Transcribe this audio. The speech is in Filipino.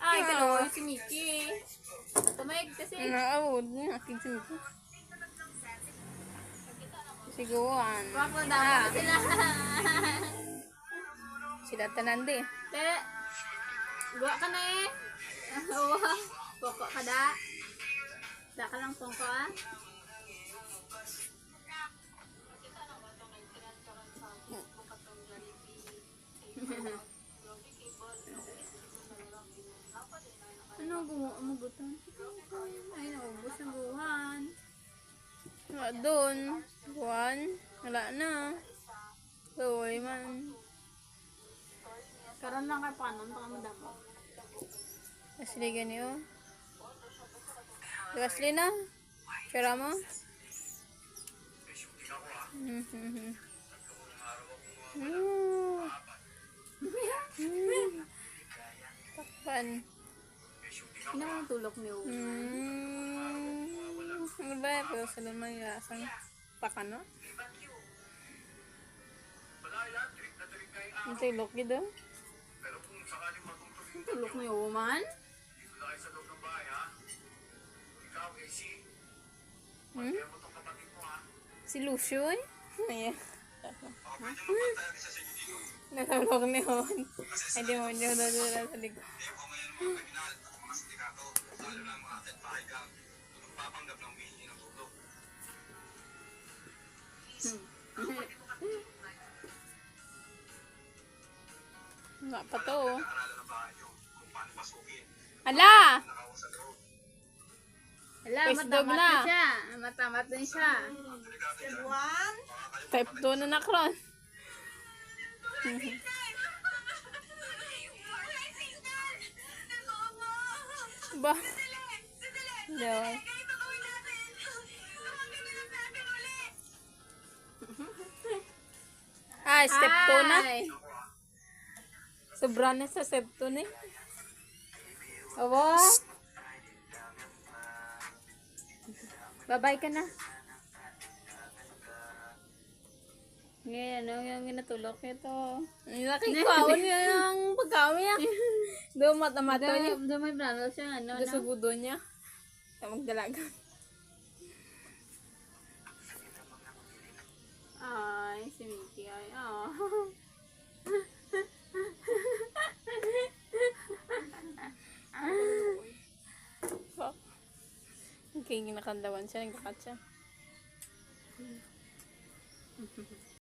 Ay, kaloy si Mickey. Tumayag kasi. Naawod niya. Aking sumiko. Siguan. Wako dapat sila. Sila tanandi. Te, gua ka na eh. Uwa, poko ka da. Da ka lang pong ko ah. Ano gumugutan? Ay, naubos ang guhan. Wala doon. Buwan. Wala na. Uy man. Karon lang kay panon, baka madamo. Asli gani oh. Asli na. Kira mo? Takpan. Ina ang tulok niyo. Ano ba? Pero sa naman yung lasang pakano? Ang tulok yun doon? Ang tulok niyo, man? Si Lucio eh? Ayan. Natulog ni Hon. Ay, di mo niyo doon sa likod. Nga pa to oh. Ala! Hala, Face dog matamat na. na siya. Matamat din siya. Type 2 na nakron. Ba? Daway. Ah, step 2 na. Ay. Sobra na sa step 2 na. Awa. Babay ka na. Ngayon, ano yung ginatulok nito? Nakikawon niya yung pagkawin niya. Doon mata-mata niya. Doon may brano siya, ano, Doon sa gudo niya. Sa magdalaga. Ay, si Mickey, ay, oh. Okay, ginakandawan siya. Nagkakat siya.